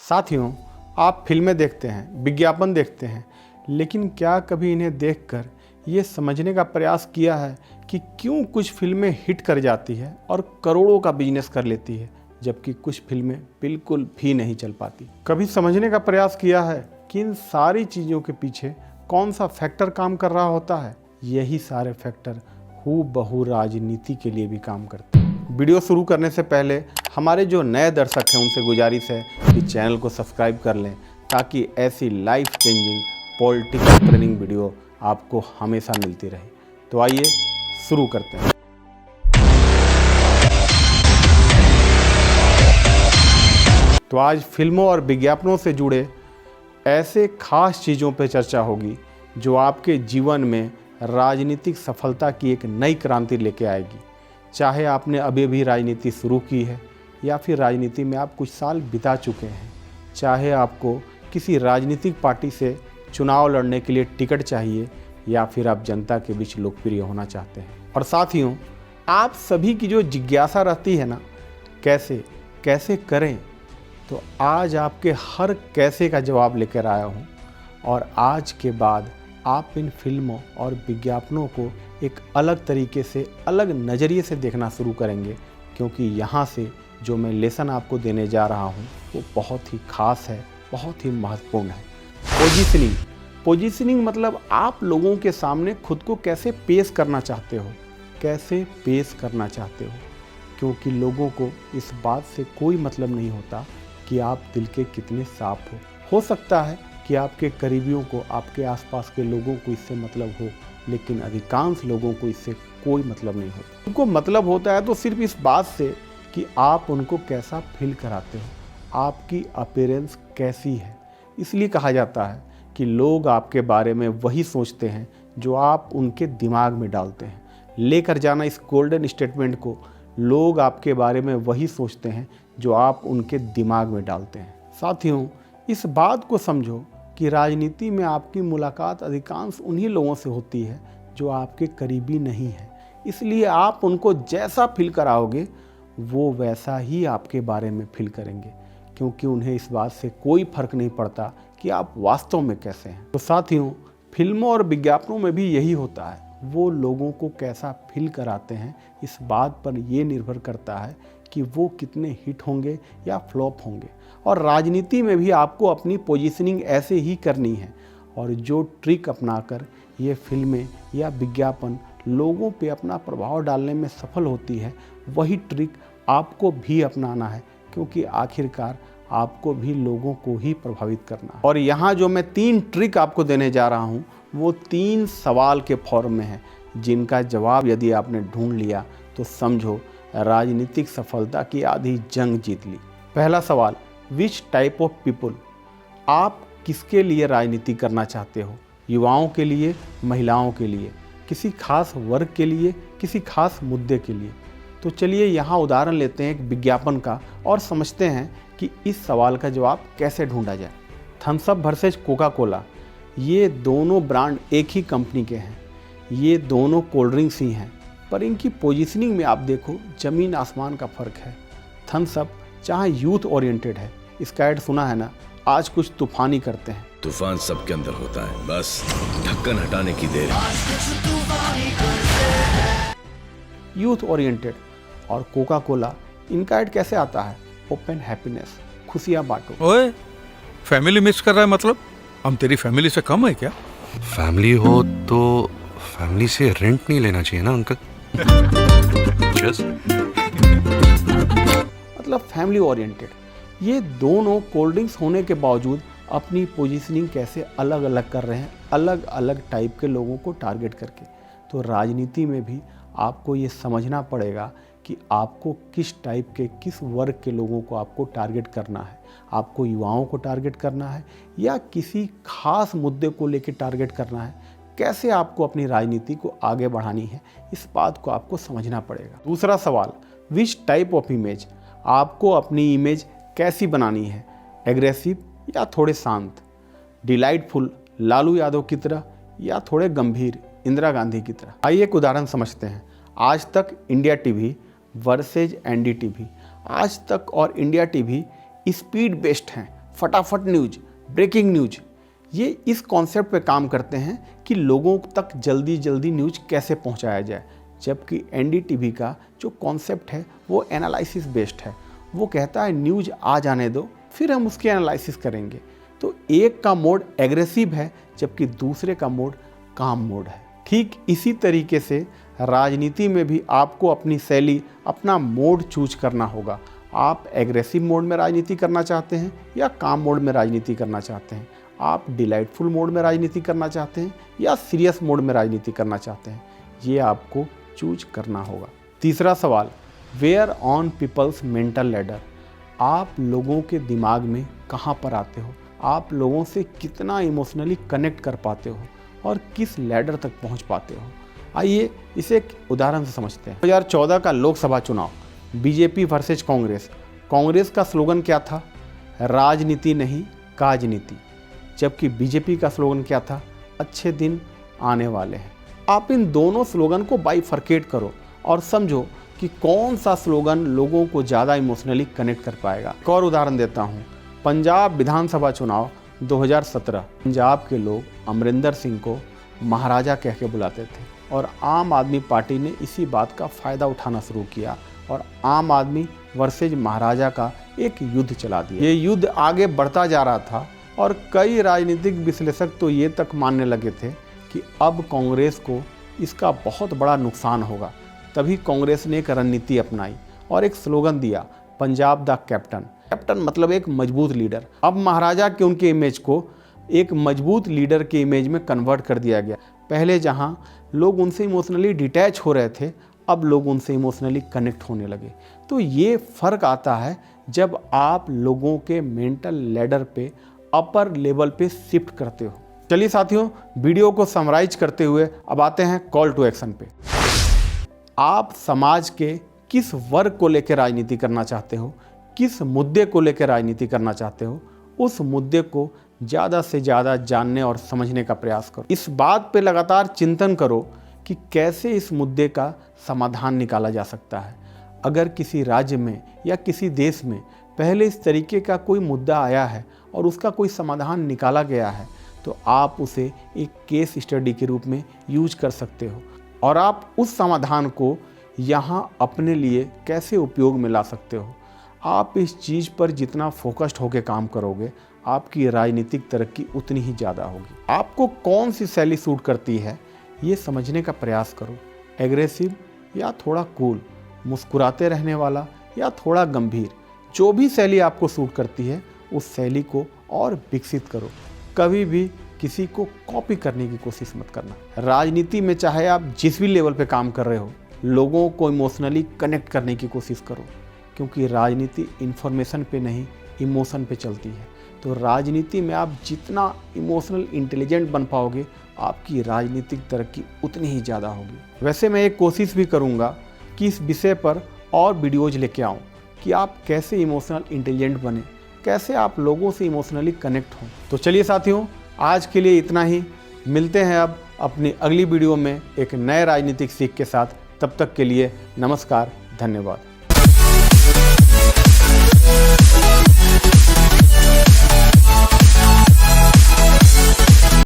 साथियों, आप फिल्में देखते हैं, विज्ञापन देखते हैं, लेकिन क्या कभी इन्हें देखकर ये समझने का प्रयास किया है कि क्यों कुछ फिल्में हिट कर जाती है और करोड़ों का बिजनेस कर लेती है, जबकि कुछ फिल्में बिल्कुल भी नहीं चल पाती। कभी समझने का प्रयास किया है कि इन सारी चीज़ों के पीछे कौन सा फैक्टर काम कर रहा होता है? यही सारे फैक्टर हूबहू राजनीति के लिए भी काम करते हैं। वीडियो शुरू करने से पहले हमारे जो नए दर्शक हैं उनसे गुजारिश है कि चैनल को सब्सक्राइब कर लें, ताकि ऐसी life changing political training video आपको हमेशा मिलती रहे। तो आइए शुरू करते हैं। तो आज फिल्मों और विज्ञापनों से जुड़े ऐसे खास चीज़ों पर चर्चा होगी जो आपके जीवन में राजनीतिक सफलता की एक नई क्रांति लेके आएगी। चाहे आपने अभी भी राजनीति शुरू की है या फिर राजनीति में आप कुछ साल बिता चुके हैं, चाहे आपको किसी राजनीतिक पार्टी से चुनाव लड़ने के लिए टिकट चाहिए या फिर आप जनता के बीच लोकप्रिय होना चाहते हैं। और साथियों, आप सभी की जो जिज्ञासा रहती है ना, कैसे कैसे करें, तो आज आपके हर कैसे का जवाब लेकर आया हूँ। और आज के बाद आप इन फिल्मों और विज्ञापनों को एक अलग तरीके से, अलग नज़रिए से देखना शुरू करेंगे, क्योंकि यहाँ से जो मैं लेसन आपको देने जा रहा हूँ वो बहुत ही खास है, बहुत ही महत्वपूर्ण है। पोजीशनिंग मतलब आप लोगों के सामने खुद को कैसे पेश करना चाहते हो, कैसे पेश करना चाहते हो, क्योंकि लोगों को इस बात से कोई मतलब नहीं होता कि आप दिल के कितने साफ हो सकता है कि आपके करीबियों को, आपके आसपास के लोगों को इससे मतलब हो, लेकिन अधिकांश लोगों को इससे कोई मतलब नहीं होता। उनको मतलब होता है तो सिर्फ इस बात से कि आप उनको कैसा फील कराते हो, आपकी अपीयरेंस कैसी है। इसलिए कहा जाता है कि लोग आपके बारे में वही सोचते हैं जो आप उनके दिमाग में डालते हैं। लेकर जाना इस गोल्डन स्टेटमेंट को, लोग आपके बारे में वही सोचते हैं जो आप उनके दिमाग में डालते हैं। साथियों, इस बात को समझो कि राजनीति में आपकी मुलाकात अधिकांश उन्हीं लोगों से होती है जो आपके करीबी नहीं हैं। इसलिए आप उनको जैसा फील कराओगे वो वैसा ही आपके बारे में फील करेंगे, क्योंकि उन्हें इस बात से कोई फर्क नहीं पड़ता कि आप वास्तव में कैसे हैं। तो साथियों, फिल्मों और विज्ञापनों में भी यही होता है। वो लोगों को कैसा फील कराते हैं, इस बात पर ये निर्भर करता है कि वो कितने हिट होंगे या फ्लॉप होंगे। और राजनीति में भी आपको अपनी पोजीशनिंग ऐसे ही करनी है। और जो ट्रिक अपनाकर ये फिल्में या विज्ञापन लोगों पे अपना प्रभाव डालने में सफल होती है, वही ट्रिक आपको भी अपनाना है, क्योंकि आखिरकार आपको भी लोगों को ही प्रभावित करना है। और यहाँ जो मैं 3 ट्रिक आपको देने जा रहा हूँ वो 3 सवाल के फॉर्म में है, जिनका जवाब यदि आपने ढूंढ लिया तो समझो राजनीतिक सफलता की आधी जंग जीत ली। पहला सवाल, विच टाइप ऑफ पीपल, आप किसके लिए राजनीति करना चाहते हो? युवाओं के लिए, महिलाओं के लिए, किसी खास वर्ग के लिए, किसी खास मुद्दे के लिए? तो चलिए यहाँ उदाहरण लेते हैं एक विज्ञापन का और समझते हैं कि इस सवाल का जवाब कैसे ढूंढा जाए। Thums Up versus Coca Cola, ये दोनों ब्रांड एक ही कंपनी के हैं, ये दोनों कोल्ड ड्रिंक्स ही हैं, पर इनकी पोजीशनिंग में आप देखो ज़मीन आसमान का फ़र्क है। थम्स अप चाहे यूथ ओरिएंटेड है, इसका ऐड सुना है ना, आज कुछ तूफानी करते हैं। तूफान सबके अंदर होता है, बस ढक्कन हटाने की देर है। Youth oriented. और कोका कोला, इनका ऐड कैसे आता है? ओपन हैप्पीनेस, खुशियाँ बांटो। ओए, फैमिली मिस कर रहा है मतलब? हम तेरी फैमिली से कम है क्या? फैमिली हो तो फैमिली से रेंट नहीं लेना चाहिए ना अंकल? मतलब फैमिली ओरिएंटेड। ये दोनों कोल्ड ड्रिंक्स होने के बावजूद अपनी पोजीशनिंग कैसे अलग अलग कर रहे हैं, अलग अलग टाइप के लोगों को टारगेट करके। तो राजनीति में भी आपको ये समझना पड़ेगा कि आपको किस टाइप के, किस वर्ग के लोगों को आपको टारगेट करना है। आपको युवाओं को टारगेट करना है या किसी खास मुद्दे को लेकर टारगेट करना है, कैसे आपको अपनी राजनीति को आगे बढ़ानी है, इस बात को आपको समझना पड़ेगा। दूसरा सवाल, विच टाइप ऑफ इमेज, आपको अपनी इमेज कैसी बनानी है? एग्रेसिव या थोड़े शांत? डिलाइटफुल लालू यादव की तरह या थोड़े गंभीर इंदिरा गांधी की तरह? आइए एक उदाहरण समझते हैं। आज तक इंडिया टीवी वर्सेज एनडीटीवी। आज तक और इंडिया टीवी स्पीड बेस्ड हैं, फटाफट न्यूज, ब्रेकिंग न्यूज, ये इस कॉन्सेप्ट पे काम करते हैं कि लोगों तक जल्दी जल्दी न्यूज कैसे पहुंचाया जाए। जबकि एनडीटीवी का जो कॉन्सेप्ट है वो एनालिसिस बेस्ड है। वो कहता है न्यूज आ जाने दो, फिर हम उसकी एनालिसिस करेंगे। तो एक का मोड एग्रेसिव है, जबकि दूसरे का मोड काम मोड है। ठीक इसी तरीके से राजनीति में भी आपको अपनी शैली, अपना मोड चूज करना होगा। आप एग्रेसिव मोड में राजनीति करना चाहते हैं या काम मोड में राजनीति करना चाहते हैं? आप डिलाइटफुल मोड में राजनीति करना चाहते हैं या सीरियस मोड में राजनीति करना चाहते हैं? ये आपको चूज करना होगा। तीसरा सवाल, where on people's mental ladder, आप लोगों के दिमाग में कहाँ पर आते हो? आप लोगों से कितना इमोशनली कनेक्ट कर पाते हो और किस लैडर तक पहुँच पाते हो? आइए इसे एक उदाहरण से समझते हैं। 2014 का लोकसभा चुनाव, बीजेपी वर्सेज कांग्रेस। कांग्रेस का स्लोगन क्या था? राजनीति नहीं, काजनीति। जबकि बीजेपी का स्लोगन क्या था? अच्छे दिन आने वाले हैं। आप इन दोनों स्लोगन को बाइफरकेट करो और समझो कि कौन सा स्लोगन लोगों को ज़्यादा इमोशनली कनेक्ट कर पाएगा। एक और उदाहरण देता हूँ, पंजाब विधानसभा चुनाव 2017। पंजाब के लोग अमरिंदर सिंह को महाराजा कह के बुलाते थे और आम आदमी पार्टी ने इसी बात का फ़ायदा उठाना शुरू किया और आम आदमी वर्सेज महाराजा का एक युद्ध चला दिया। ये युद्ध आगे बढ़ता जा रहा था और कई राजनीतिक विश्लेषक तो ये तक मानने लगे थे कि अब कांग्रेस को इसका बहुत बड़ा नुकसान होगा। तभी कांग्रेस ने एक रणनीति अपनाई और एक स्लोगन दिया, पंजाब द कैप्टन। कैप्टन मतलब एक मजबूत लीडर। अब महाराजा के उनके इमेज को एक मजबूत लीडर के इमेज में कन्वर्ट कर दिया गया। पहले जहां लोग उनसे इमोशनली डिटैच हो रहे थे, अब लोग उनसे इमोशनली कनेक्ट होने लगे। तो ये फ़र्क आता है जब आप लोगों के मेंटल लैडर पे, अपर लेवल पे शिफ्ट करते हो। चलिए साथियों, वीडियो को समराइज करते हुए अब आते हैं कॉल टू एक्शन पे। आप समाज के किस वर्ग को लेकर राजनीति करना चाहते हो, किस मुद्दे को लेकर राजनीति करना चाहते हो, उस मुद्दे को ज़्यादा से ज़्यादा जानने और समझने का प्रयास करो। इस बात पे लगातार चिंतन करो कि कैसे इस मुद्दे का समाधान निकाला जा सकता है। अगर किसी राज्य में या किसी देश में पहले इस तरीके का कोई मुद्दा आया है और उसका कोई समाधान निकाला गया है, तो आप उसे एक केस स्टडी के रूप में यूज कर सकते हो और आप उस समाधान को यहाँ अपने लिए कैसे उपयोग में ला सकते हो। आप इस चीज़ पर जितना फोकस्ड होकर काम करोगे, आपकी राजनीतिक तरक्की उतनी ही ज़्यादा होगी। आपको कौन सी शैली सूट करती है, ये समझने का प्रयास करो। एग्रेसिव या थोड़ा कूल, मुस्कुराते रहने वाला या थोड़ा गंभीर, जो भी शैली आपको सूट करती है उस शैली को और विकसित करो। कभी भी किसी को कॉपी करने की कोशिश मत करना। राजनीति में चाहे आप जिस भी लेवल पे काम कर रहे हो, लोगों को इमोशनली कनेक्ट करने की कोशिश करो, क्योंकि राजनीति इन्फॉर्मेशन पे नहीं, इमोशन पे चलती है। तो राजनीति में आप जितना इमोशनल इंटेलिजेंट बन पाओगे, आपकी राजनीतिक तरक्की उतनी ही ज़्यादा होगी। वैसे मैं एक कोशिश भी करूँगा कि इस विषय पर और वीडियोज़ लेके आऊँ कि आप कैसे इमोशनल इंटेलिजेंट बने, कैसे आप लोगों से इमोशनली कनेक्ट हों। तो चलिए साथियों, आज के लिए इतना ही। मिलते हैं अब अपनी अगली वीडियो में एक नए राजनीतिक सीख के साथ। तब तक के लिए नमस्कार, धन्यवाद।